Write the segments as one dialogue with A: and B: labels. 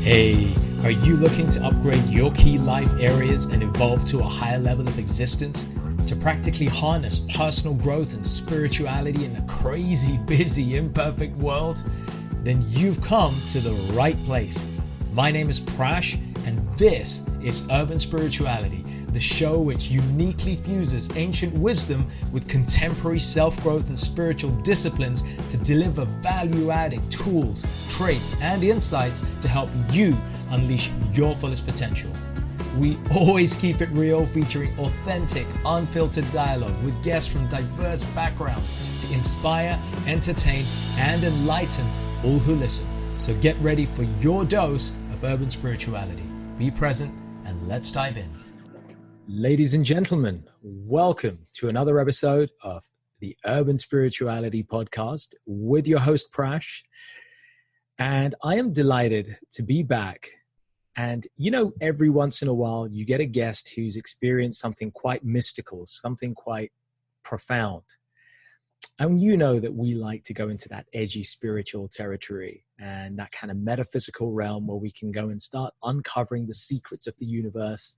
A: Hey, are you looking to upgrade your key life areas and evolve to a higher level of existence? To practically harness personal growth and spirituality in a crazy, busy, imperfect world? Then you've come to the right place. My name is Prash, and this is Urban Spirituality, the show which uniquely fuses ancient wisdom with contemporary self-growth and spiritual disciplines to deliver value-adding tools, traits, and insights to help you unleash your fullest potential. We always keep it real, featuring authentic, unfiltered dialogue with guests from diverse backgrounds to inspire, entertain, and enlighten all who listen. So get ready for your dose of urban spirituality. Be present and let's dive in. Ladies and gentlemen, welcome to another episode of the Urban Spirituality Podcast with your host Prash. And I am delighted to be back. And every once in a while you get a guest who's experienced something quite mystical, something quite profound. And you know that we like to go into that edgy spiritual territory and that kind of metaphysical realm where we can go and start uncovering the secrets of the universe,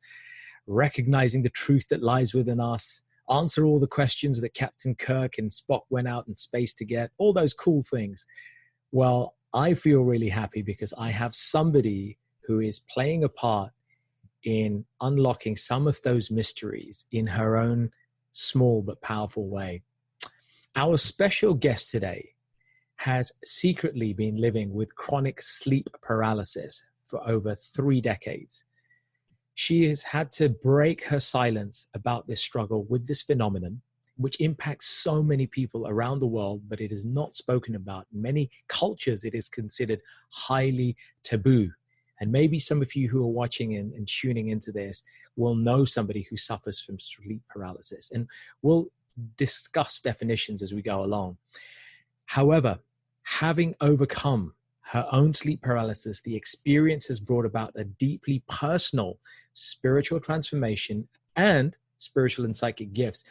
A: recognizing the truth that lies within us, answer all the questions that Captain Kirk and Spock went out in space to get, all those cool things. Well, I feel really happy because I have somebody who is playing a part in unlocking some of those mysteries in her own small but powerful way. Our special guest today has secretly been living with chronic sleep paralysis for over 3 decades. She has had to break her silence about this struggle with this phenomenon, which impacts so many people around the world, but it is not spoken about. In many cultures, it is considered highly taboo. And maybe some of you who are watching and tuning into this will know somebody who suffers from sleep paralysis. And we'll discuss definitions as we go along. However, having overcome her own sleep paralysis, the experience has brought about a deeply personal spiritual transformation and spiritual and psychic gifts.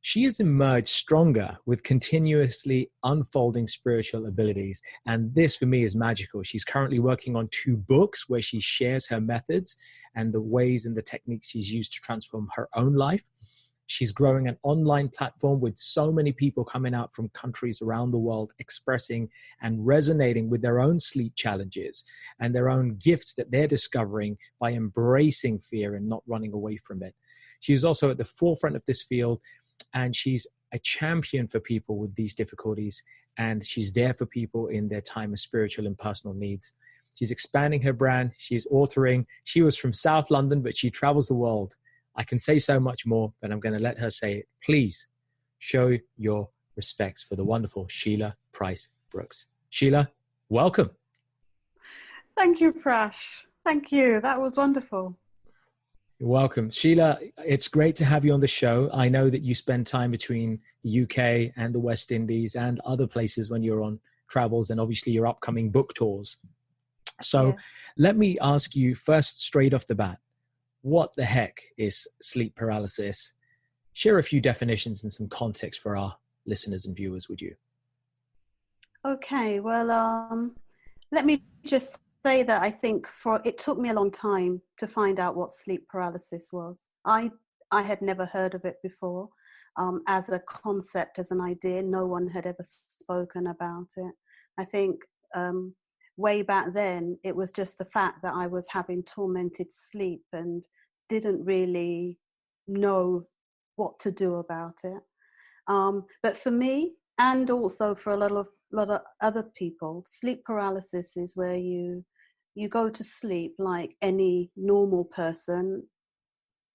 A: She has emerged stronger with continuously unfolding spiritual abilities. And this for me is magical. She's currently working on 2 books where she shares her methods and the ways and the techniques she's used to transform her own life. She's growing an online platform with so many people coming out from countries around the world expressing and resonating with their own sleep challenges and their own gifts that they're discovering by embracing fear and not running away from it. She's also at the forefront of this field, and she's a champion for people with these difficulties, and she's there for people in their time of spiritual and personal needs. She's expanding her brand. She's authoring. She was from South London, but she travels the world. I can say so much more, but I'm going to let her say it. Please show your respects for the wonderful Sheila Pryce Brooks. Sheila, welcome.
B: Thank you, Prash. Thank you. That was wonderful.
A: You're welcome. Sheila, it's great to have you on the show. I know that you spend time between the UK and the West Indies and other places when you're on travels, and obviously your upcoming book tours. So Let me ask you first, straight off the bat, what the heck is sleep paralysis? Share a few definitions and some context for our listeners and viewers, would you?
B: Okay, well, let me just say that I think it took me a long time to find out what sleep paralysis was. I had never heard of it before. As a concept, as an idea, no one had ever spoken about it. I think way back then, it was just the fact that I was having tormented sleep and didn't really know what to do about it. But for me, and also for a lot of other people, sleep paralysis is where you go to sleep like any normal person,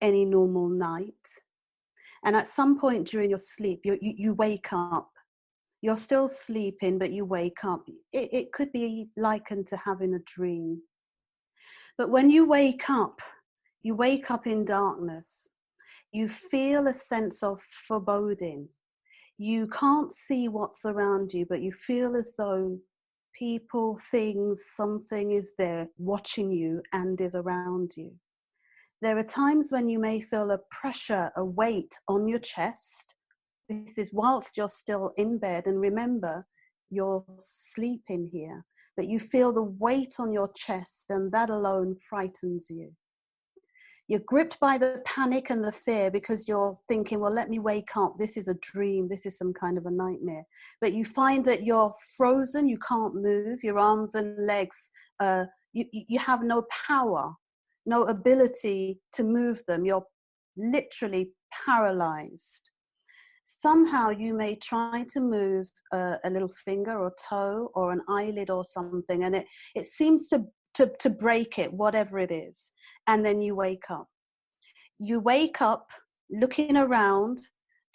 B: any normal night. And at some point during your sleep, you wake up. You're still sleeping, but you wake up. It could be likened to having a dream. But when you wake up in darkness. You feel a sense of foreboding. You can't see what's around you, but you feel as though people, things, something is there watching you and is around you. There are times when you may feel a pressure, a weight on your chest. This is whilst you're still in bed, and remember, you're sleeping here. but you feel the weight on your chest, and that alone frightens you. You're gripped by the panic and the fear because you're thinking, well, let me wake up. This is a dream. This is some kind of a nightmare. But you find that you're frozen. You can't move. Your arms and legs, you have no power, no ability to move them. You're literally paralyzed. Somehow you may try to move a little finger or toe or an eyelid or something, and it seems to break it, whatever it is. And then you wake up. You wake up looking around,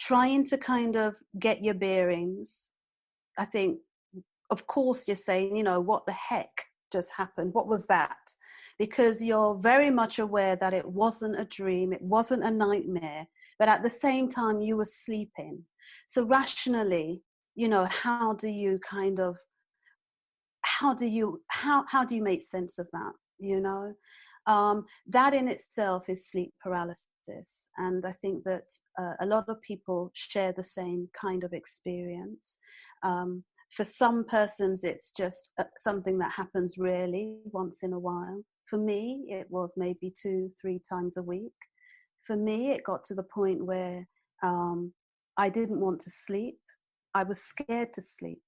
B: trying to kind of get your bearings. I think, of course, you're saying, you know, what the heck just happened? What was that? Because you're very much aware that it wasn't a dream, it wasn't a nightmare, but at the same time you were sleeping. So rationally, you know, how do you make sense of that, you know? That in itself is sleep paralysis. And I think that a lot of people share the same kind of experience. For some persons, it's just something that happens rarely, once in a while. For me, it was maybe 2-3 times a week. For me, it got to the point where I didn't want to sleep. I was scared to sleep.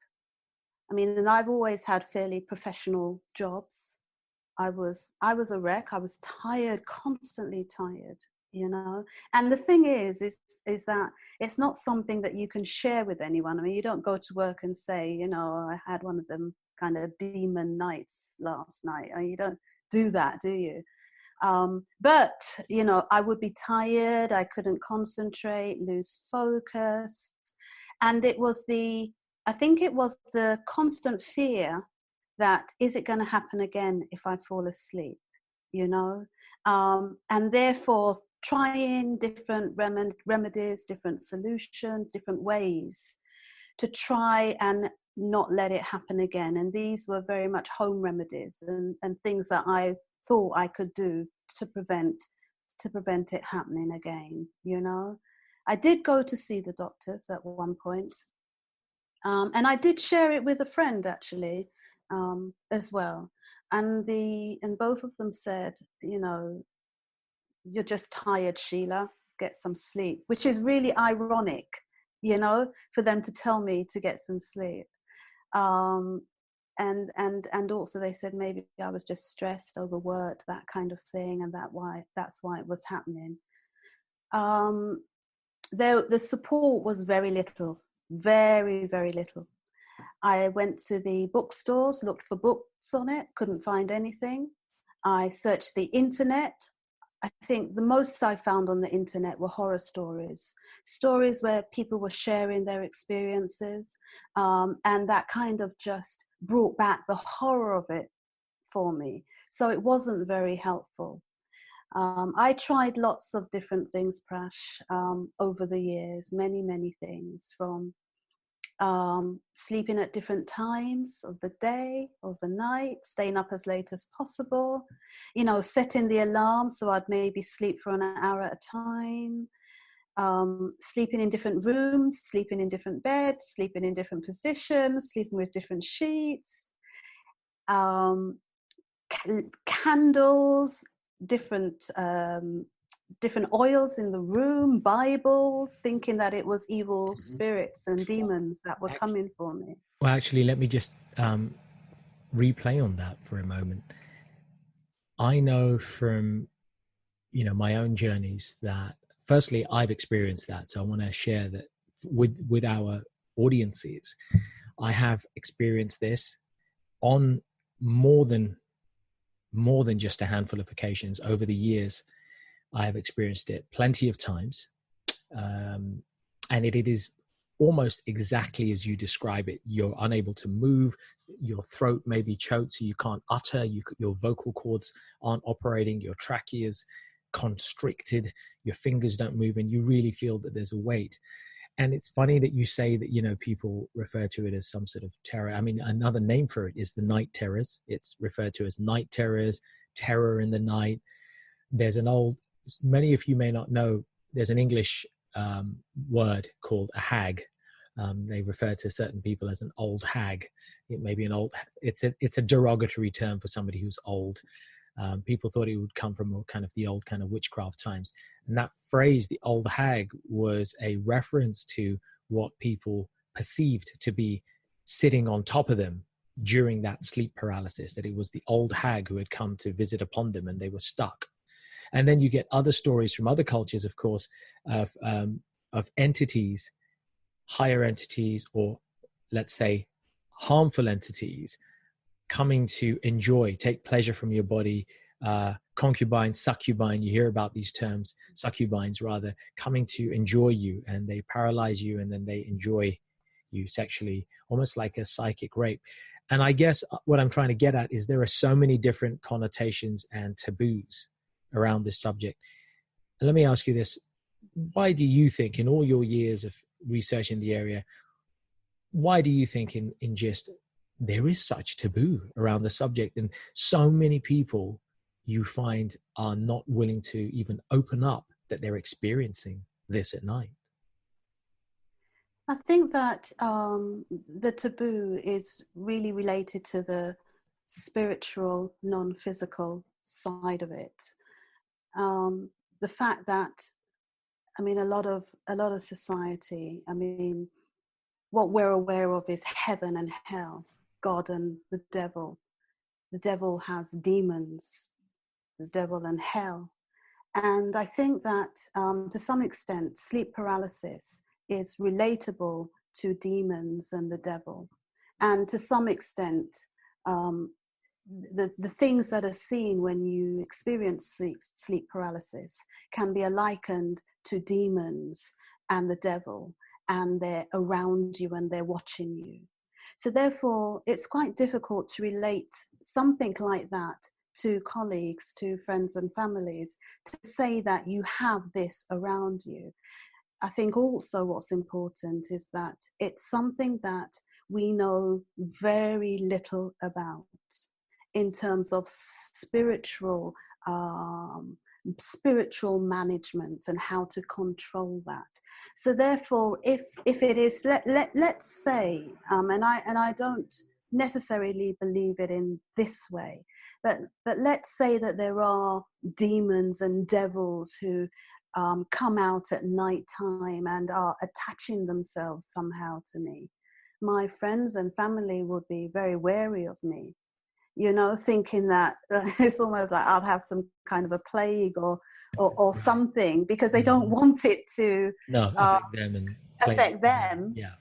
B: I mean, and I've always had fairly professional jobs. I was a wreck. I was tired, constantly tired, you know. And the thing is that it's not something that you can share with anyone. I mean, you don't go to work and say, you know, I had one of them kind of demon nights last night. I mean, you don't do that, do you? But, you know, I would be tired. I couldn't concentrate, lose focus. And I think it was the constant fear that, is it going to happen again if I fall asleep, you know? And therefore trying different remedies, different solutions, different ways to try and not let it happen again. And these were very much home remedies and things that I thought I could do to prevent it happening again, you know? I did go to see the doctors at one point. And I did share it with a friend, actually, as well. And both of them said, you know, you're just tired, Sheila, get some sleep, which is really ironic, you know, for them to tell me to get some sleep. And also they said maybe I was just stressed, overworked, that kind of thing, and that's why it was happening. The support was very little, very, very little. I went to the bookstores, looked for books on it, couldn't find anything. I searched the internet. I think the most I found on the internet were horror stories where people were sharing their experiences, and that kind of just brought back the horror of it for me. So it wasn't very helpful. I tried lots of different things, Prash, over the years, many, many things, from sleeping at different times of the day, of the night, staying up as late as possible, you know, setting the alarm so I'd maybe sleep for an hour at a time, sleeping in different rooms, sleeping in different beds, sleeping in different positions, sleeping with different sheets, candles, different oils in the room, Bibles, thinking that it was evil spirits and demons that were coming for me.
A: Well, actually, let me just replay on that for a moment. I know from, you know, my own journeys that, firstly, I've experienced that. So I want to share that with our audiences. I have experienced this on more than just a handful of occasions over the years. I have experienced it plenty of times. And it is almost exactly as you describe it. You're unable to move. Your throat may be choked, so you can't utter. Your vocal cords aren't operating. Your trachea is constricted. Your fingers don't move, and you really feel that there's a weight. And it's funny that you say that, you know, people refer to it as some sort of terror. I mean, another name for it is the night terrors. It's referred to as night terrors, terror in the night. There's many of you may not know, there's an English word called a hag. They refer to certain people as an old hag. It may be it's a derogatory term for somebody who's old. People thought it would come from kind of the old kind of witchcraft times. And that phrase, the old hag, was a reference to what people perceived to be sitting on top of them during that sleep paralysis, that it was the old hag who had come to visit upon them and they were stuck. And then you get other stories from other cultures, of course, of entities, higher entities, or let's say harmful entities, coming to enjoy, take pleasure from your body. Concubine, succubine, you hear about these terms, succubines rather, coming to enjoy you, and they paralyze you and then they enjoy you sexually, almost like a psychic rape. And I guess what I'm trying to get at is there are so many different connotations and taboos around this subject. And let me ask you this. Why do you think, in all your years of research in the area, why do you think in just there is such taboo around the subject, and so many people you find are not willing to even open up that they're experiencing this at night?
B: I think that the taboo is really related to the spiritual, non-physical side of it. The fact that, I mean, a lot of society, I mean, what we're aware of is heaven and hell, God and the devil. The devil has demons, the devil and hell. And I think that to some extent, sleep paralysis is relatable to demons and the devil. And to some extent, the things that are seen when you experience sleep paralysis can be likened to demons and the devil, and they're around you and they're watching you. So therefore, it's quite difficult to relate something like that to colleagues, to friends and families, to say that you have this around you. I think also what's important is that it's something that we know very little about in terms of spiritual management and how to control that. So therefore, if it is, let's say, and I don't necessarily believe it in this way, but let's say that there are demons and devils who come out at night time and are attaching themselves somehow to me. My friends and family would be very wary of me, you know, thinking that it's almost like I'll have some kind of a plague or right. something, because they don't want it to affect them.
A: Yeah.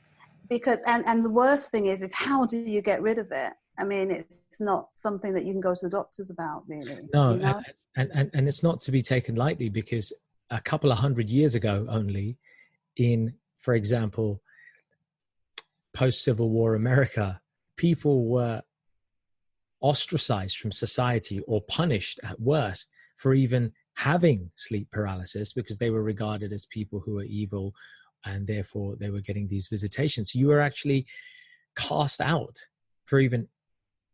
B: Because and the worst thing is how do you get rid of it? I mean, it's not something that you can go to the doctors about, really.
A: No,
B: you know?
A: and it's not to be taken lightly, because a couple of 100 years ago only, in, for example, post-Civil War America, people were ostracized from society or punished at worst for even having sleep paralysis, because they were regarded as people who were evil, and therefore they were getting these visitations. You were actually cast out for even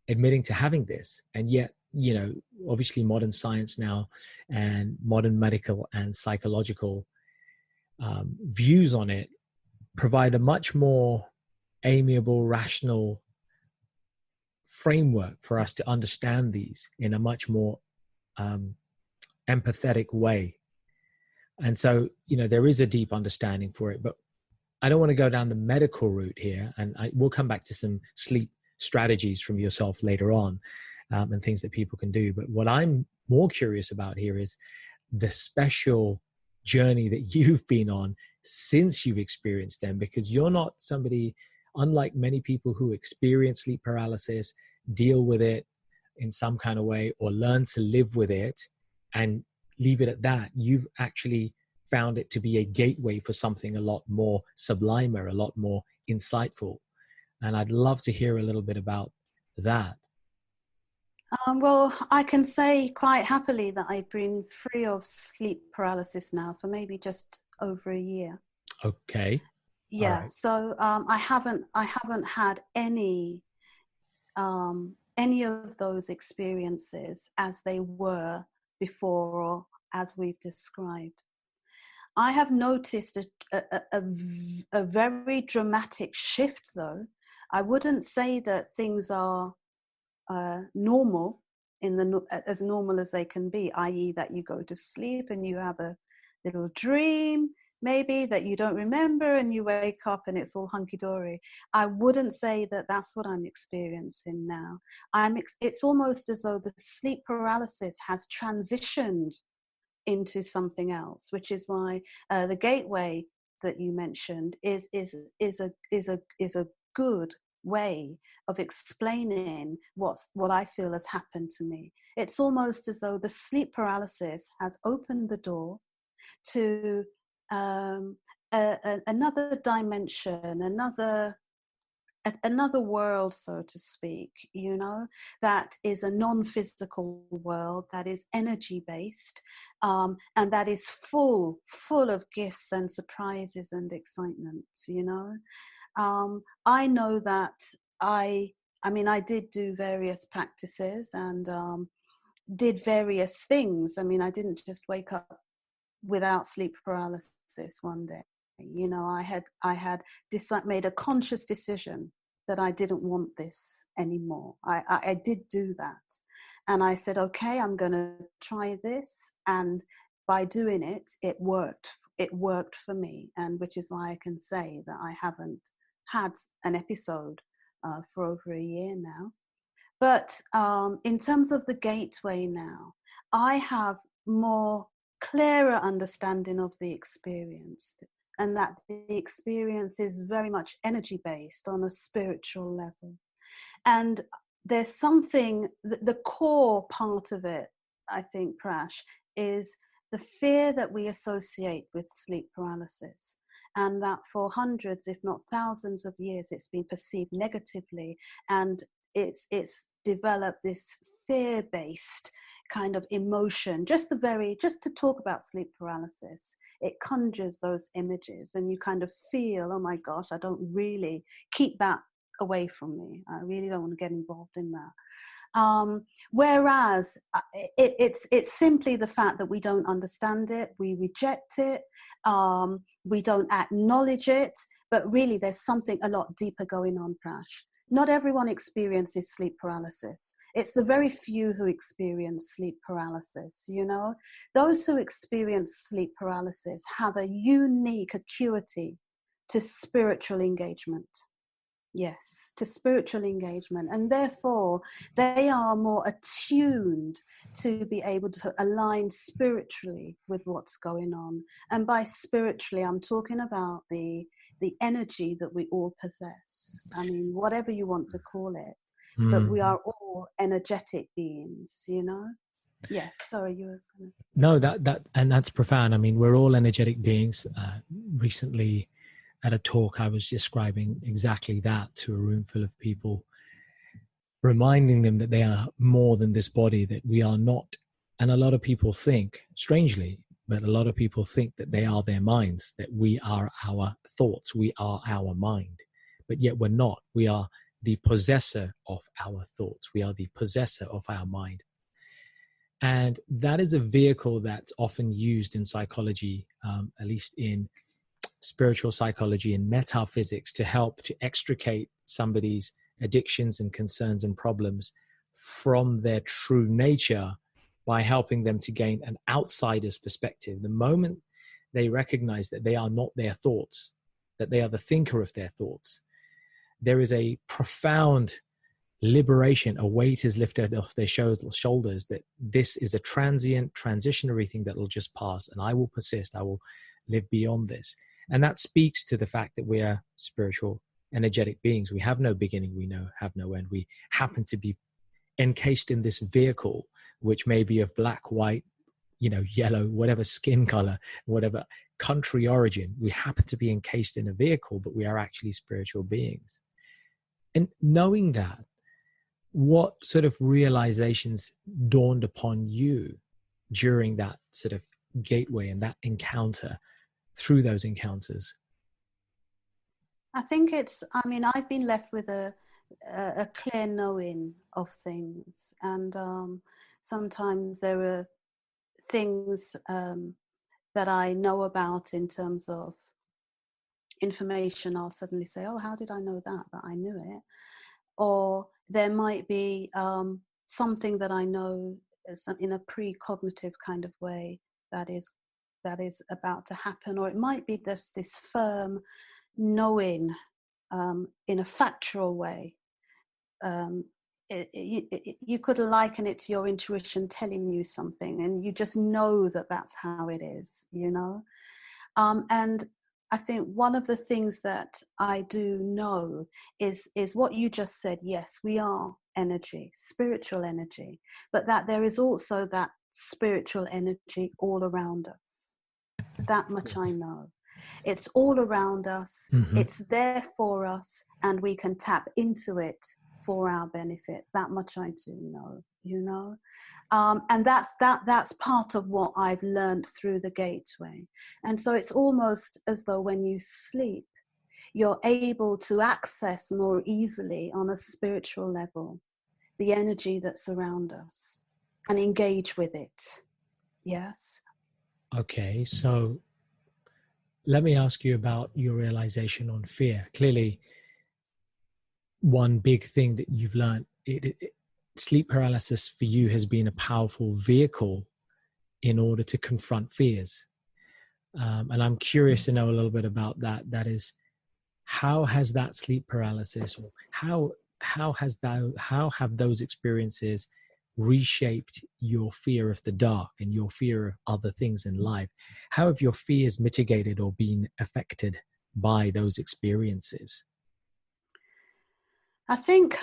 A: admitting to having this. And yet, you know, obviously modern science now and modern medical and psychological views on it provide a much more amiable, rational framework for us to understand these in a much more empathetic way. And so, you know, there is a deep understanding for it, but I don't want to go down the medical route here. And we'll come back to some sleep strategies from yourself later on, and things that people can do. But what I'm more curious about here is the special journey that you've been on since you've experienced them, because you're not somebody, unlike many people who experience sleep paralysis, deal with it in some kind of way or learn to live with it and leave it at that. You've actually found it to be a gateway for something a lot more sublimer, a lot more insightful. And I'd love to hear a little bit about that.
B: Well, I can say quite happily that I've been free of sleep paralysis now for maybe just over a year.
A: Okay.
B: Yeah.
A: Right.
B: So I haven't had any of those experiences as they were before or as we've described. I have noticed a very dramatic shift, though. I wouldn't say that things are normal as normal as they can be, i.e. that you go to sleep and you have a little dream, maybe that you don't remember, and you wake up and it's all hunky-dory. I wouldn't say that that's what I'm experiencing now. It's almost as though the sleep paralysis has transitioned into something else, which is why the gateway that you mentioned is a good way of explaining what I feel has happened to me. It's almost as though the sleep paralysis has opened the door to another dimension, another world, so to speak, you know, that is a non-physical world, that is energy based, and that is full of gifts and surprises and excitements, you know. I know that I did do various practices and did various things. I mean, I didn't just wake up without sleep paralysis one day. You know, I had made a conscious decision that I didn't want this anymore. I did do that. And I said, okay, I'm going to try this. And by doing it, it worked. It worked for me. And which is why I can say that I haven't had an episode for over a year now. But in terms of the gateway now, I have more clearer understanding of the experience, and that the experience is very much energy based on a spiritual level. And there's something, the core part of it, I think, Prash, is the fear that we associate with sleep paralysis, and that for hundreds, if not thousands of years, it's been perceived negatively, and it's developed this fear-based kind of emotion. Just to talk about sleep paralysis, it conjures those images, and you kind of feel, oh my gosh, I don't really keep that away from me. I really don't want to get involved in that. Whereas it's simply the fact that we don't understand it, we reject it, we don't acknowledge it, but really there's something a lot deeper going on, Prash. Not everyone experiences sleep paralysis. It's the very few who experience sleep paralysis, you know. Those who experience sleep paralysis have a unique acuity to spiritual engagement. Yes, to spiritual engagement. And therefore, they are more attuned to be able to align spiritually with what's going on. And by spiritually, I'm talking about the energy that we all possess. I mean, whatever you want to call it, but we are all energetic beings, you know? Yes, sorry, you were going to...
A: No, that's profound. I mean, we're all energetic beings. Recently, at a talk, I was describing exactly that to a room full of people, reminding them that they are more than this body, that we are not. And a lot of people think, strangely, but a lot of people think that they are their minds, that we are our thoughts, we are our mind. But yet we're not. We are the possessor of our thoughts. We are the possessor of our mind. And that is a vehicle that's often used in psychology, at least in spiritual psychology and metaphysics, to help to extricate somebody's addictions and concerns and problems from their true nature by helping them to gain an outsider's perspective. The moment they recognize that they are not their thoughts, that they are the thinker of their thoughts, there is a profound liberation. A weight is lifted off their shoulders, that this is a transient, transitionary thing that will just pass, and I will persist. I will live beyond this. And that speaks to the fact that we are spiritual, energetic beings. We have no beginning, we have no end. We happen to be encased in this vehicle, which may be of black, white, yellow, whatever skin color, whatever country origin. We happen to be encased in a vehicle, but we are actually spiritual beings. And knowing that, what sort of realizations dawned upon you during that sort of gateway and that encounter, through those encounters?
B: I think I've been left with a clear knowing of things, and sometimes there are things that I know about in terms of information, I'll suddenly say, oh, how did I know that? But I knew it. Or there might be something that I know in a precognitive kind of way that is about to happen. Or it might be this firm knowing in a factual way. You could liken it to your intuition telling you something, and you just know that that's how it is, you know. And I think one of the things that I do know is what you just said. Yes, we are energy, spiritual energy, but that there is also that spiritual energy all around us. That much I know. It's all around us.
A: Mm-hmm.
B: It's there for us, and we can tap into it for our benefit. That much I do know, you know. And that's part of what I've learned through the gateway. And so it's almost as though when you sleep, you're able to access more easily on a spiritual level the energy that's around us and engage with it. Yes.
A: Okay, so let me ask you about your realization on fear. Clearly, one big thing that you've learned, sleep paralysis for you has been a powerful vehicle in order to confront fears. And I'm curious to know a little bit about that. That is, how has that sleep paralysis, or how have those experiences reshaped your fear of the dark and your fear of other things in life? How have your fears mitigated or been affected by those experiences?
B: I think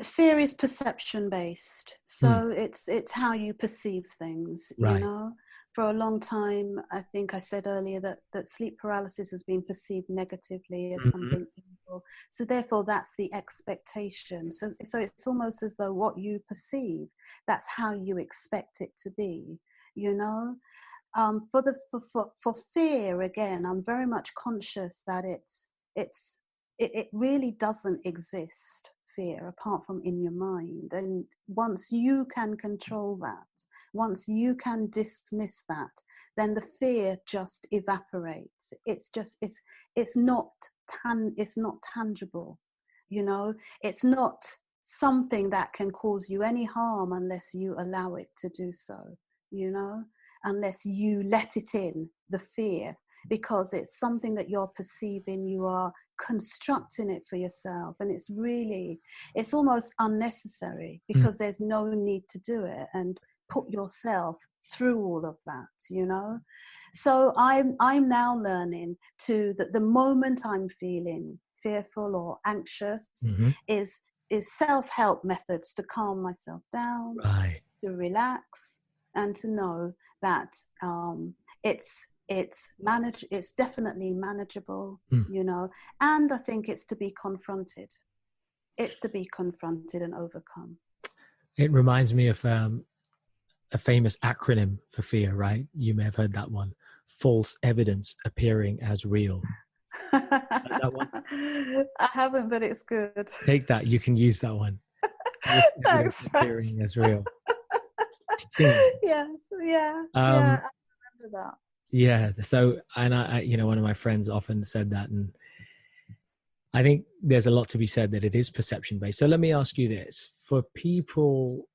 B: fear is perception based, so it's how you perceive things, you
A: Right.
B: know. For a long time, I think I said earlier that sleep paralysis has been perceived negatively as something evil, so therefore that's the expectation. So it's almost as though what you perceive, that's how you expect it to be, you know. For fear, again, I'm very much conscious that it really doesn't exist, fear, apart from in your mind. And once you can control that, once you can dismiss that, then the fear just evaporates. It's not tangible, you know. It's not something that can cause you any harm unless you allow it to do so, you know, unless you let it in, the fear, because it's something that you're perceiving, you are constructing it for yourself, and it's almost unnecessary because there's no need to do it and put yourself through all of that, you know. So I'm now learning that the moment I'm feeling fearful or anxious is self-help methods to calm myself down,
A: Right.
B: to relax, and to know that it's definitely manageable, you know. And I think it's to be confronted. It's to be confronted and overcome.
A: It reminds me of a famous acronym for fear, right? You may have heard that one: false evidence appearing as real. That one?
B: I haven't, but it's good.
A: Take that. You can use that one. False evidence
B: Thanks,
A: appearing as real.
B: Yes, yeah, I remember that.
A: Yeah. So, and I, one of my friends often said that, and I think there's a lot to be said that it is perception based. So let me ask you this: for people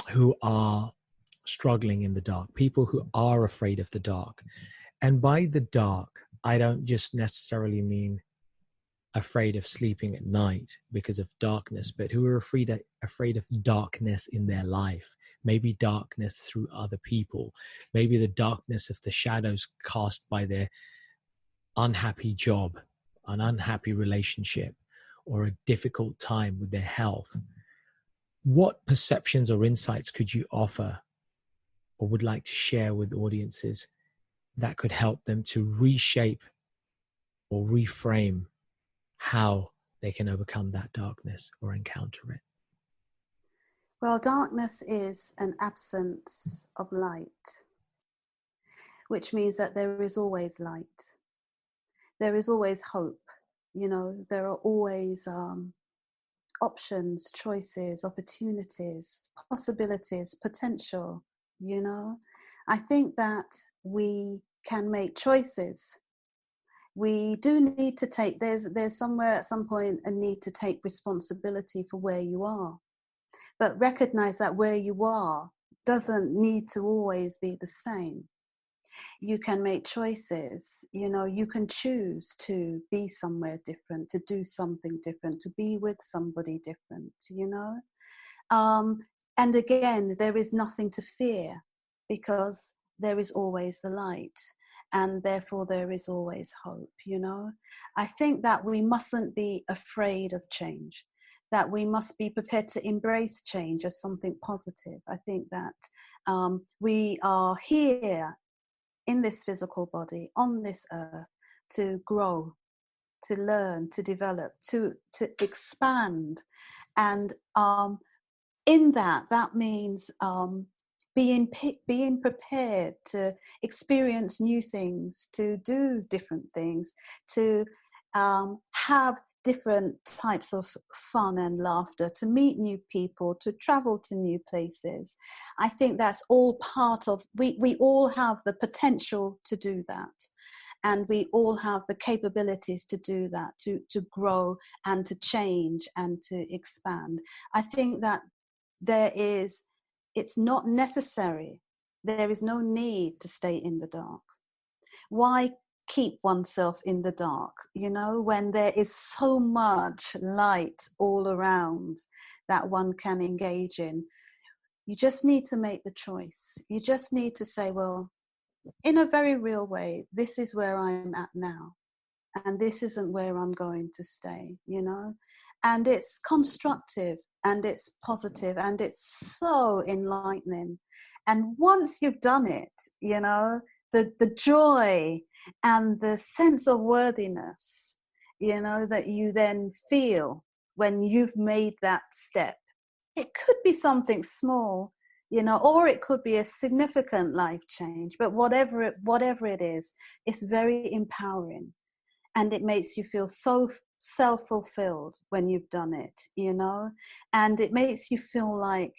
A: who are struggling in the dark, people who are afraid of the dark, and by the dark, I don't just necessarily mean afraid of sleeping at night because of darkness, but who are afraid of darkness in their life, maybe darkness through other people, maybe the darkness of the shadows cast by their unhappy job, an unhappy relationship, or a difficult time with their health. What perceptions or insights could you offer or would like to share with audiences that could help them to reshape or reframe how they can overcome that darkness or encounter it?
B: Well, darkness is an absence of light, which means that there is always light. There is always hope. You know, there are always options, choices, opportunities, possibilities, potential, you know. I think that we can make choices. We do need to take, there's somewhere at some point a need to take responsibility for where you are, but recognize that where you are doesn't need to always be the same. You can make choices, you know, you can choose to be somewhere different, to do something different, to be with somebody different, you know. And again, there is nothing to fear, because there is always the light, and therefore there is always hope, you know. I think that we mustn't be afraid of change, that we must be prepared to embrace change as something positive. I think that we are here in this physical body, on this earth, to grow, to learn, to develop, to expand. And in that means being prepared to experience new things, to do different things, to have different types of fun and laughter, to meet new people, to travel to new places. I think that's all part of, we all have the potential to do that. And we all have the capabilities to do that, to grow and to change and to expand. I think that it's not necessary. There is no need to stay in the dark. Why keep oneself in the dark, you know, when there is so much light all around that one can engage in? You just need to make the choice. You just need to say, well, in a very real way, this is where I'm at now, and this isn't where I'm going to stay, you know. And it's constructive, and it's positive, and it's so enlightening. And once you've done it, you know, the joy and the sense of worthiness, you know, that you then feel when you've made that step. It could be something small, you know, or it could be a significant life change, but whatever it is, it's very empowering. And it makes you feel so self-fulfilled when you've done it, you know, and it makes you feel like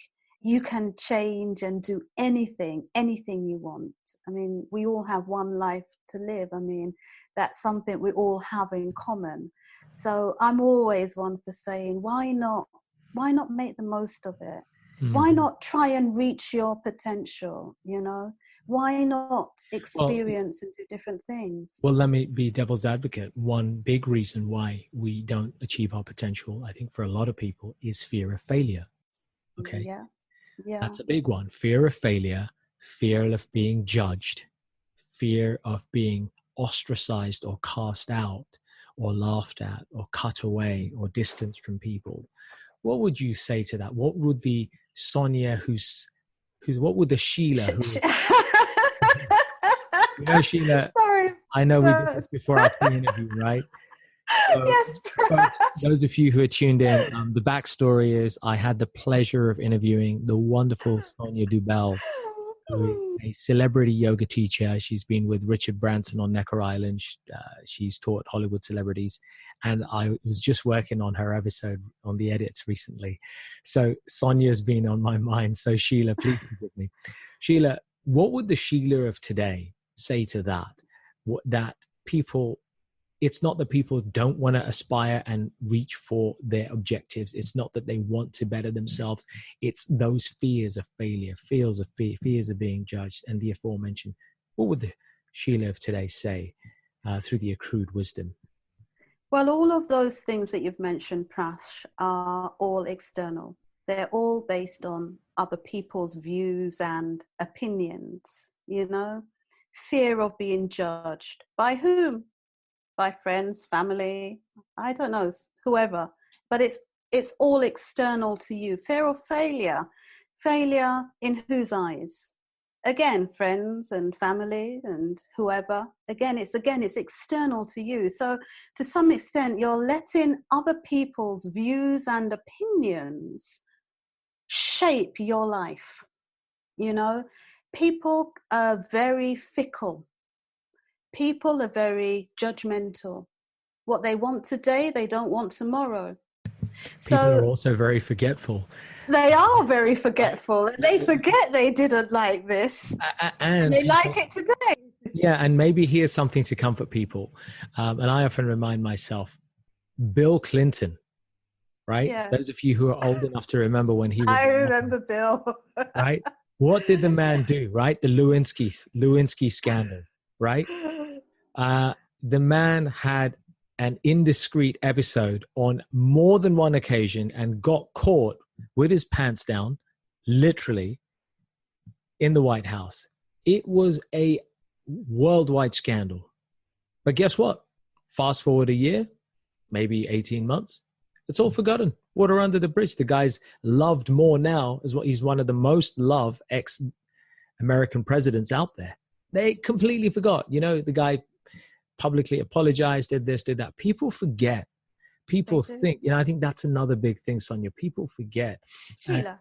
B: you can change and do anything you want. I mean, we all have one life to live. I mean, that's something we all have in common. So I'm always one for saying, why not make the most of it? Mm-hmm. Why not try and reach your potential, you know? Why not experience and do different things?
A: Well, let me be devil's advocate. One big reason why we don't achieve our potential, I think for a lot of people, is fear of failure. Okay.
B: Yeah.
A: That's a big one. Fear of failure, fear of being judged, fear of being ostracized or cast out or laughed at or cut away or distanced from people. What would you say to that? What would the Sonia what would the Sheila who is, you know, Sheila, sorry, I know we did this before our pre-interview, right? So,
B: yes.
A: But those of you who are tuned in, the backstory is I had the pleasure of interviewing the wonderful Sonia Dubell, who is a celebrity yoga teacher. She's been with Richard Branson on Necker Island. She's taught Hollywood celebrities. And I was just working on her episode on the edits recently. So Sonia's been on my mind. So Sheila, please forgive me. Sheila, what would the Sheila of today say to that? That people... It's not that people don't want to aspire and reach for their objectives. It's not that they want to better themselves. It's those fears of failure, fears of being judged, and the aforementioned. What would the Sheila of today say through the accrued wisdom?
B: Well, all of those things that you've mentioned, Prash, are all external. They're all based on other people's views and opinions, you know? Fear of being judged. By whom? By friends, family, I don't know, whoever, but it's all external to you. Fear of failure in whose eyes? Again, friends and family and whoever. Again, it's external to you. So to some extent, you're letting other people's views and opinions shape your life. You know, people are very fickle. People are very judgmental. What they want today, they don't want tomorrow.
A: People are
B: So
A: also very forgetful.
B: they are very
A: Right?
B: forgetful, and they forget they didn't like this, and
A: And
B: they
A: people,
B: like it today.
A: yeah, and maybe here's something to comfort people. And I often remind myself, Bill Clinton, right?
B: Yeah,
A: Those of you who are old enough to remember when he was
B: I
A: in office,
B: remember Bill.
A: right? What did the man do, right? The Lewinsky scandal, right? The man had an indiscreet episode on more than one occasion and got caught with his pants down, literally, in the White House. It was a worldwide scandal. But guess what? Fast forward a year, maybe 18 months, it's all forgotten. Water under the bridge. The guy's loved more now, as what he's one of the most loved ex-American presidents out there. They completely forgot. You know, the guy publicly apologized, did this, did that. People forget.
B: They
A: People
B: do.
A: think, you know, I think that's another big thing, Sonia. People forget. And,
B: Sheila.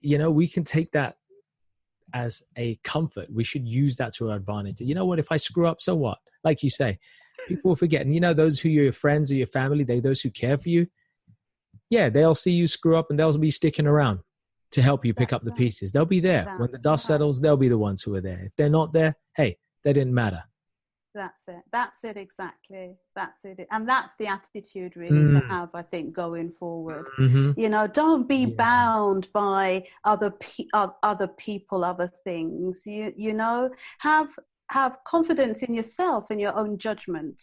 A: you know, we can take that as a comfort. We should use that to our advantage. You know what? If I screw up, so what? Like you say, people will forget. And you know, those who are your friends or your family, those who care for you, yeah, they'll see you screw up and they'll be sticking around to help you pick up
B: That's
A: the
B: right.
A: pieces. They'll be there. When the
B: That's
A: dust
B: right.
A: settles, they'll be the ones who are there. If they're not there, hey, they didn't matter.
B: That's it. That's it exactly. That's it. And that's the attitude really to have, I think, going forward.
A: Mm-hmm.
B: You know, don't be
A: Yeah.
B: bound by other people, other things. You know, have confidence in yourself and your own judgment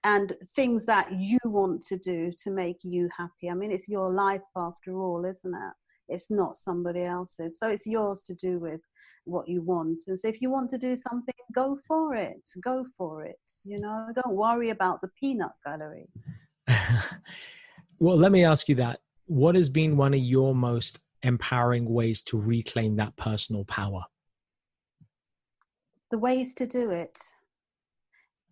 B: and things that you want to do to make you happy. I mean, it's your life after all, isn't it? It's not somebody else's. So it's yours to do with what you want. And so if you want to do something, go for it. Go for it. You know, don't worry about the peanut gallery.
A: Well, let me ask you that. What has been one of your most empowering ways to reclaim that personal power?
B: The ways to do it.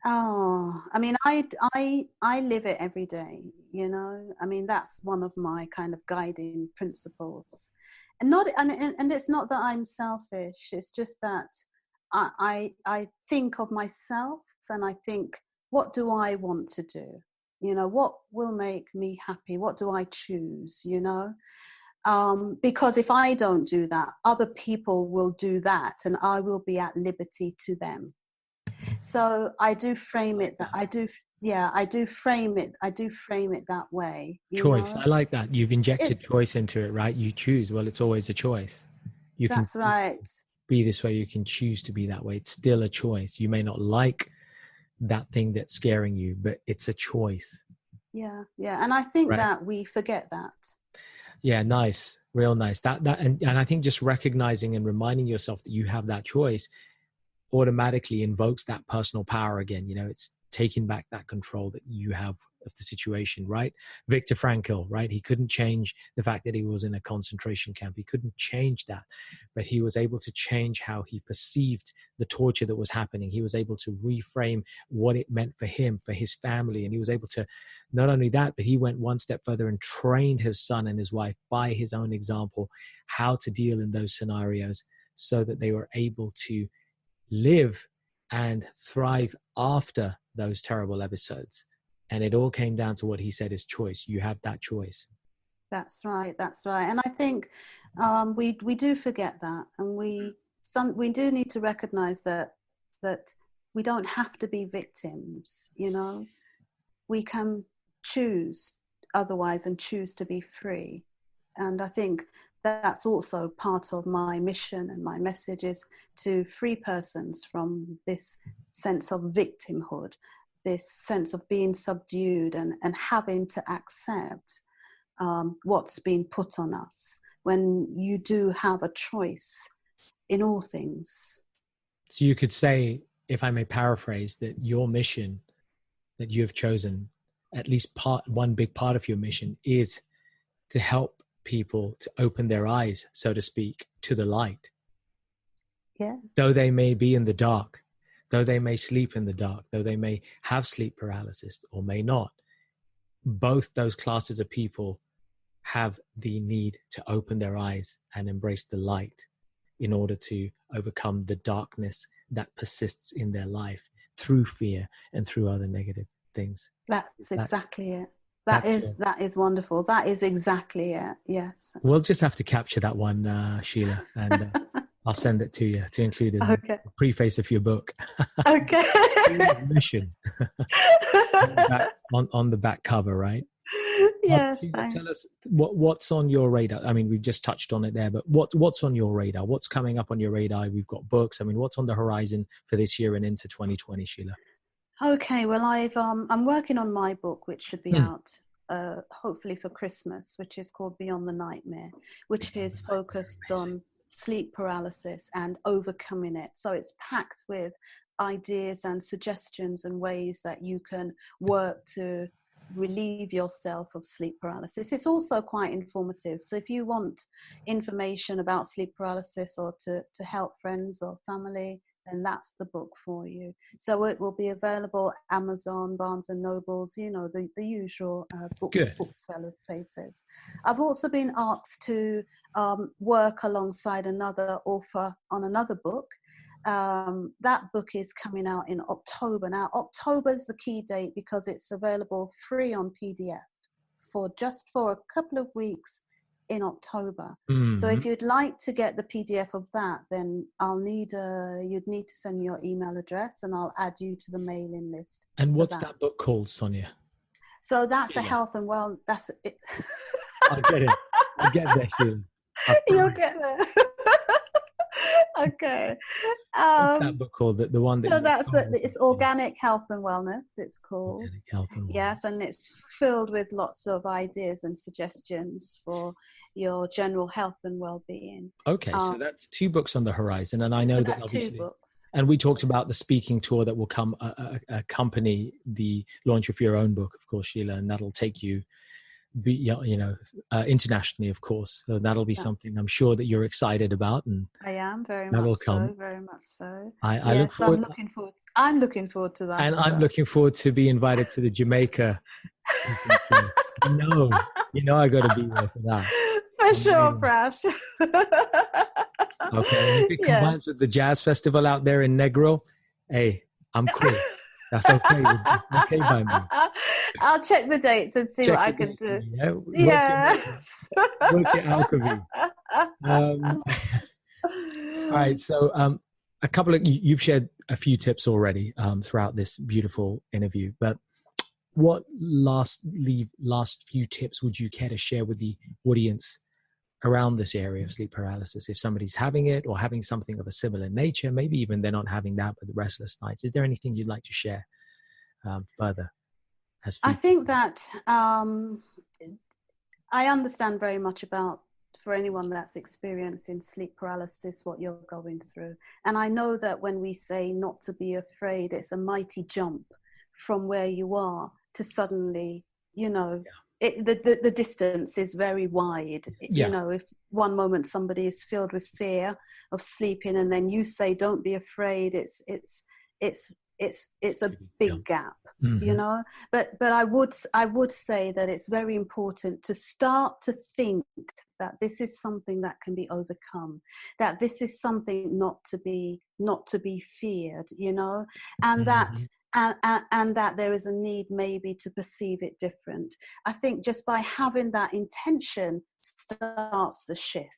B: Oh, I mean, I live it every day, you know. I mean, that's one of my kind of guiding principles. And it's not that I'm selfish. It's just that I think of myself and I think, what do I want to do? You know, what will make me happy? What do I choose? You know, because if I don't do that, other people will do that, and I will be at liberty to them. So I do frame it that I do. Yeah, I do frame it that way. You
A: Choice.
B: know,
A: I like that. You've injected
B: it's
A: choice into it, right? You choose. Well, it's always a choice. You can
B: that's right.
A: be this way. You can choose to be that way. It's still a choice. You may not like that thing that's scaring you, but it's a choice.
B: Yeah, yeah, and I think
A: Right.
B: that we forget that.
A: Yeah, nice. Real nice. And I think just recognizing and reminding yourself that you have that choice automatically invokes that personal power again. You know, it's taking back that control that you have of the situation, right? Viktor Frankl, right? He couldn't change the fact that he was in a concentration camp. He couldn't change that, but he was able to change how he perceived the torture that was happening. He was able to reframe what it meant for him, for his family. And he was able to, not only that, but he went one step further and trained his son and his wife by his own example, how to deal in those scenarios so that they were able to live and thrive after those terrible episodes. And it all came down to what he said is choice. You have that choice.
B: That's right. That's right. And I think we do forget that, and we do need to recognize that we don't have to be victims. You know, we can choose otherwise and choose to be free. And I think that's also part of my mission and my message is to free persons from this sense of victimhood, this sense of being subdued and having to accept what's been put on us when you do have a choice in all things.
A: So you could say, if I may paraphrase, that your mission that you have chosen, at least one big part of your mission, is to help people to open their eyes, so to speak, to the light.
B: Yeah.
A: Though they may be in the dark, though they may sleep in the dark, though they may have sleep paralysis or may not, both those classes of people have the need to open their eyes and embrace the light in order to overcome the darkness that persists in their life through fear and through other negative things.
B: That's exactly it. That is wonderful. That is exactly it. Yes.
A: We'll just have to capture that one, Sheila, and I'll send it to you to include in the preface of your book.
B: Okay.
A: Mission. on the back cover, right?
B: Yes.
A: Tell us what's on your radar. I mean, we've just touched on it there, but what's on your radar? What's coming up on your radar? We've got books. I mean, what's on the horizon for this year and into 2020, Sheila?
B: Okay, well, I'm working on my book, which should be out hopefully for Christmas, which is called Beyond the Nightmare, which is focused on sleep paralysis and overcoming it. So it's packed with ideas and suggestions and ways that you can work to relieve yourself of sleep paralysis. It's also quite informative. So if you want information about sleep paralysis or to help friends or family, then that's the book for you. So it will be available Amazon, Barnes and Nobles, the usual bookseller places. I've also been asked to work alongside another author on another book. That book is coming out in October. Now, October is the key date because it's available free on PDF for a couple of weeks in October. Mm-hmm. So if you'd like to get the PDF of that, then you'd need to send me your email address and I'll add you to the mailing list.
A: And what's that book called, Sonia?
B: So that's a health and wellness. That's it.
A: I'll get it. I'll get there, Sheila.
B: You'll get there. Okay.
A: What's that book called? The one that.
B: So it's Organic Health and Wellness. It's called.
A: Organic Health and Wellness.
B: Yes, and it's filled with lots of ideas and suggestions for your general health and well-being.
A: Okay, so that's 2 books on the horizon, and I know that obviously.
B: 2 books.
A: And we talked about the speaking tour that will come accompany the launch of your own book, of course, Sheila, and that'll take you. Internationally, of course. So that'll be something I'm sure that you're excited about, and
B: I am very much so. Very much so.
A: I look forward.
B: I'm looking forward to that.
A: And I'm looking forward to be invited to the Jamaica. I got to be there for that.
B: For sure, Prash.
A: Okay, if it combines with the jazz festival out there in Negro, hey, I'm cool. That's okay. Okay by me.
B: I'll check the dates and see what I can do.
A: Yes. Work it out with me. All right. So a couple of you've shared a few tips already throughout this beautiful interview, but what last few tips would you care to share with the audience around this area of sleep paralysis? If somebody's having it or having something of a similar nature, maybe even they're not having that, but the restless nights, is there anything you'd like to share further? I
B: think that I understand very much about, for anyone that's experiencing sleep paralysis, what you're going through. And I know that when we say not to be afraid, it's a mighty jump from where you are to suddenly, the distance is very wide. If one moment somebody is filled with fear of sleeping and then you say don't be afraid, it's a big gap. Mm-hmm. But I would say that it's very important to start to think that this is something that can be overcome, that this is something not to be feared, and that and that there is a need maybe to perceive it different. I think just by having that intention starts the shift,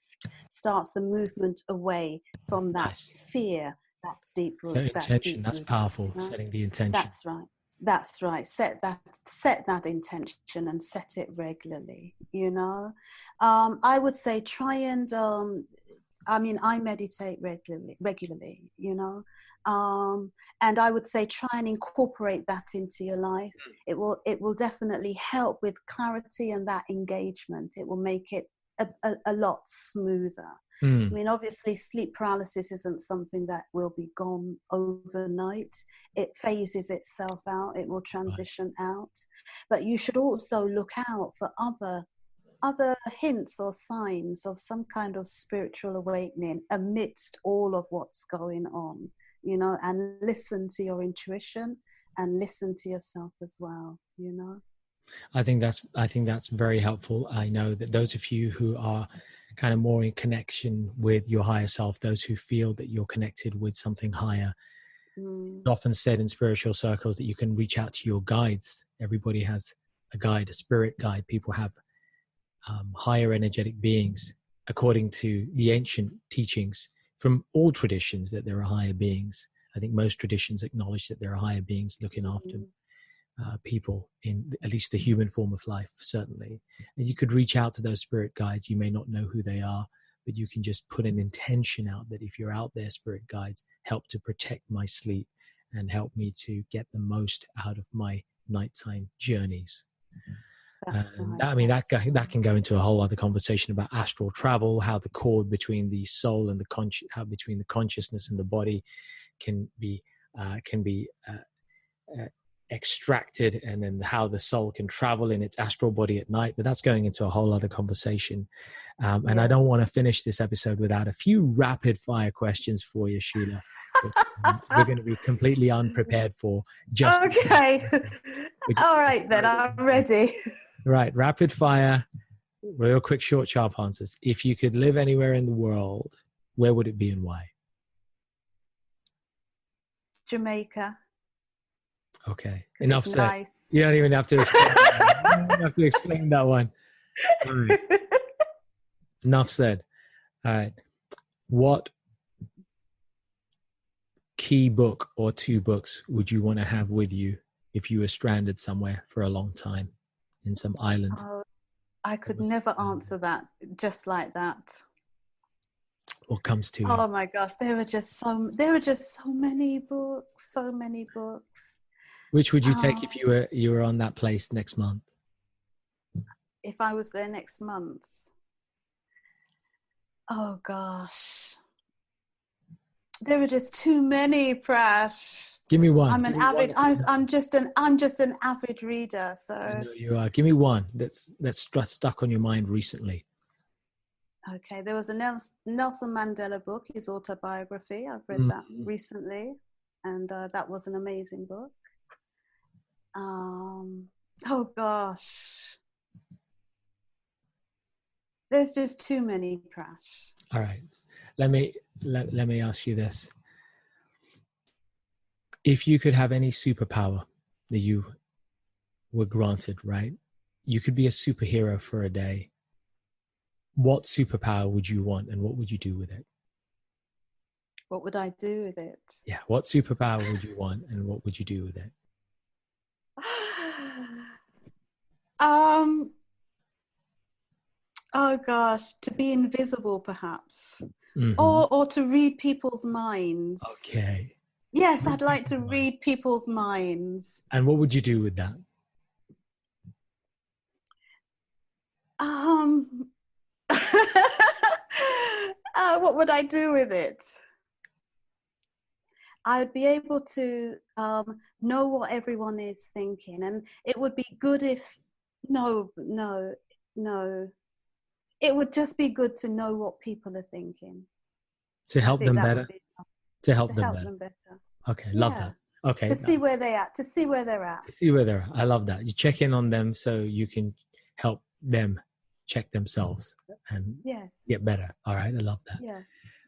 B: starts the movement away from that fear. That's deep root.
A: Intention, that's powerful. Right? Setting the intention.
B: That's right. Set that intention and set it regularly. I would say try and. I meditate regularly. And I would say try and incorporate that into your life. It will definitely help with clarity and that engagement. It will make it a lot smoother. Obviously sleep paralysis isn't something that will be gone overnight. It phases itself out. It will transition out. But you should also look out for other hints or signs of some kind of spiritual awakening amidst all of what's going on, and listen to your intuition and listen to yourself as well,
A: I think that's very helpful. I know that those of you who are kind of more in connection with your higher self, those who feel that you're connected with something higher, it's often said in spiritual circles that you can reach out to your guides. Everybody has a guide, a spirit guide. People have higher energetic beings, according to the ancient teachings from all traditions, that there are higher beings. I think most traditions acknowledge that there are higher beings looking after people in at least the human form of life, certainly. And you could reach out to those spirit guides. You may not know who they are, but you can just put an intention out that if you're out there, spirit guides, help to protect my sleep and help me to get the most out of my nighttime journeys.
B: That's right.
A: That can go into a whole other conversation about astral travel, how the cord between the soul and how between the consciousness and the body can be extracted, and then how the soul can travel in its astral body at night. But that's going into a whole other conversation. And I don't want to finish this episode without a few rapid fire questions for you, Sheila. We're going to be completely unprepared for.
B: Okay. All right, then I'm ready.
A: Right. Rapid fire, real quick, short, sharp answers. If you could live anywhere in the world, where would it be and why?
B: Jamaica.
A: Okay. Enough said.
B: Nice.
A: You don't even have to explain that. You don't have to explain that one. All right. Enough said. All right. What key book or two books would you want to have with you if you were stranded somewhere for a long time in some island?
B: I could never answer that just like that.
A: What comes to you?
B: Oh my gosh, there were just so many books.
A: Which would you take if you were on that place next month?
B: If I was there next month? Oh gosh. There were just too many, Prash.
A: Give me one.
B: I'm just an avid reader, so
A: I know you are. Give me one that's stuck on your mind recently.
B: Okay, there was a Nelson Mandela book, his autobiography. I've read that recently, and that was an amazing book. Oh gosh, there's just too many, Prash.
A: All right, let me ask you this: if you could have any superpower that you were granted, right? You could be a superhero for a day. What superpower would you want, and what would you do with it?
B: What would I do with it?
A: Yeah, what superpower would you want, and what would you do with it?
B: Oh gosh, to be invisible, perhaps,
A: Mm-hmm.
B: or to read people's minds.
A: Okay.
B: Yes, I'd like to read people's minds.
A: And what would you do with that?
B: What would I do with it? I'd be able to know what everyone is thinking, and it would be good if no. It would just be good to know what people are thinking.
A: To help them better? To help them better. Okay, love that. Okay.
B: To see where they're at. To see where they're at. I love that. You check in on them so you can help them check themselves and get better. All right, I love that. Yeah.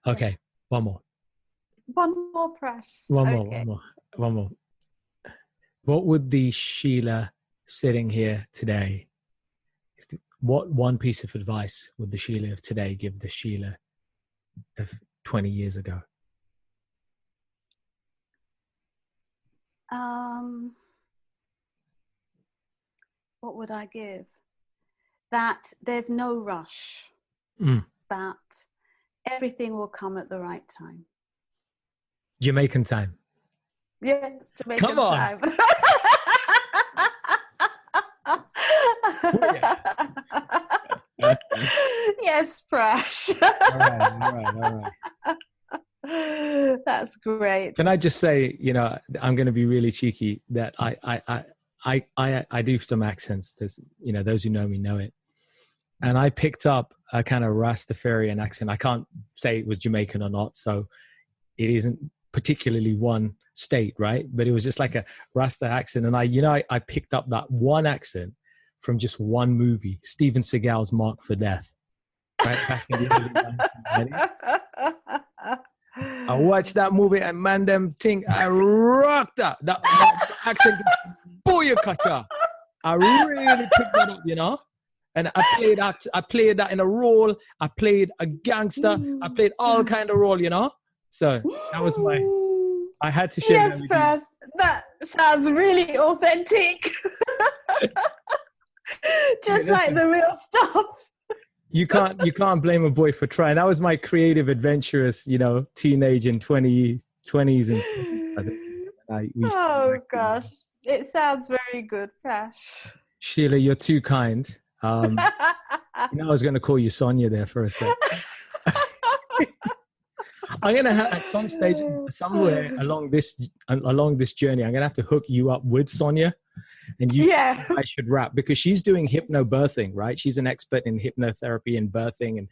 B: Okay, yeah. One more. One more, Prash.
A: One more. What would the Sheila sitting here today, what one piece of advice would the Sheila of today give the Sheila of 20 years ago?
B: What would I give? That there's no rush. That everything will come at the right time.
A: Jamaican time.
B: Yes, Jamaican
A: Come on.
B: time. Yes, Prash.
A: All right.
B: That's great.
A: Can I just say, I'm going to be really cheeky that I do some accents. There's, those who know me know it. And I picked up a kind of Rastafarian accent. I can't say it was Jamaican or not, so it isn't particularly one state, right? But it was just like a Rasta accent. And I picked up that one accent from just one movie, Steven Seagal's Mark for Death. Right back in the early 1990s. I watched that movie and man, them thing, I rocked that accent. Booyakasha.
C: I really picked that up, you know. And I played that in a role. I played a gangster. I played all kind of role, you know. So that was I had to share that with
B: Prash, that sounds really authentic. Just like the real stuff.
C: You can't blame a boy for trying. That was my creative, adventurous, you know, teenage and 20s and
B: gosh, it sounds very good, Prash.
C: Sheila, you're too kind. You know, I was going to call you Sonia there for a sec. I'm going to have at some stage, somewhere along this journey, I'm going to have to hook you up with Sonia, and I should rap, because she's doing hypnobirthing, right? She's an expert in hypnotherapy and birthing and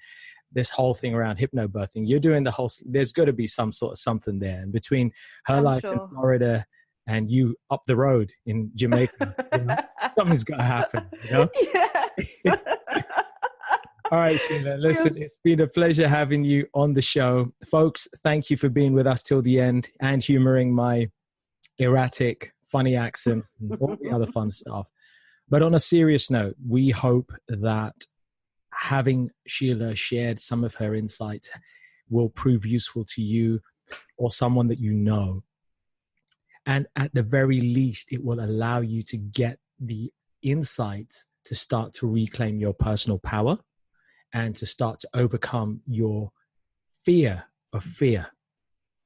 C: this whole thing around hypnobirthing. You're doing the whole, there's got to be some sort of something there. And between her life in Florida and you up the road in Jamaica, you know, something's got to happen, you know?
B: Yes.
C: All right, Sheila, listen, it's been a pleasure having you on the show. Folks, thank you for being with us till the end and humoring my erratic, funny accent and all the other fun stuff. But on a serious note, we hope that having Sheila shared some of her insights will prove useful to you or someone that you know. And at the very least, it will allow you to get the insights to start to reclaim your personal power and to start to overcome your fear of fear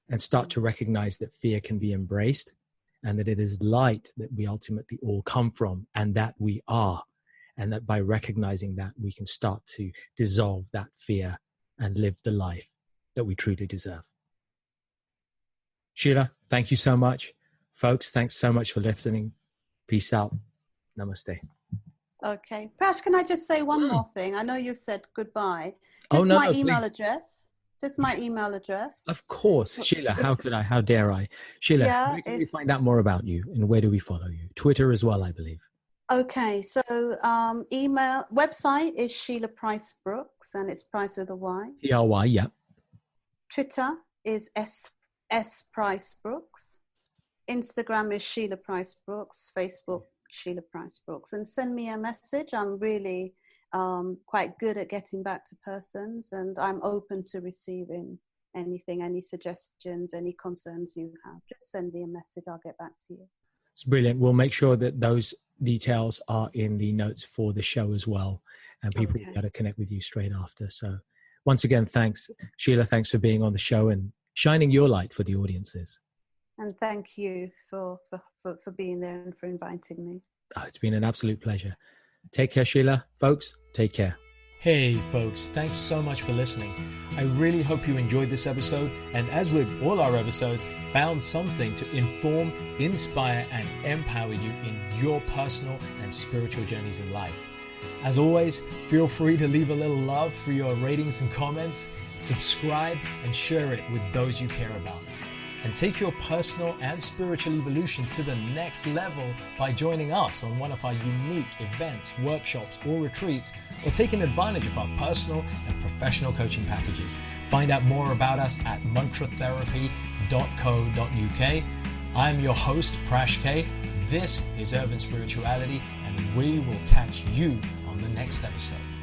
C: and start to recognize that fear can be embraced and that it is light that we ultimately all come from and that we are. And that by recognizing that, we can start to dissolve that fear and live the life that we truly deserve. Sheila, thank you so much. Folks, thanks so much for listening. Peace out. Namaste.
B: Okay. Prash, can I just say one more thing? I know you've said goodbye.
C: Just
B: my email address. Just my email address.
C: Of course. Sheila, how dare I? Sheila, where can we find out more about you and where do we follow you? Twitter as well, I believe.
B: Okay, so website is Sheila Pryce Brooks, and it's Price with a Y.
C: P-R-Y, yeah.
B: Twitter is S Pryce Brooks. Instagram is Sheila Pryce Brooks. Facebook, Sheila Pryce Brooks. And send me a message. I'm really quite good at getting back to persons, and I'm open to receiving anything, any suggestions, any concerns you have. Just send me a message. I'll get back to you.
C: It's brilliant. We'll make sure that those details are in the notes for the show as well, and people will be able to connect with you straight after. So once again, thanks, Sheila. Thanks for being on the show and shining your light for the audiences.
B: And thank you for being there and for inviting me.
C: Oh, it's been an absolute pleasure. Take care, Sheila. Folks, take care.
A: Hey folks, thanks so much for listening. I really hope you enjoyed this episode, and as with all our episodes, found something to inform, inspire, and empower you in your personal and spiritual journeys in life. As always, feel free to leave a little love through your ratings and comments, subscribe, and share it with those you care about. And take your personal and spiritual evolution to the next level by joining us on one of our unique events, workshops, or retreats, or taking advantage of our personal and professional coaching packages. Find out more about us at mantratherapy.co.uk. I'm your host, Prash K. This is Urban Spirituality, and we will catch you on the next episode.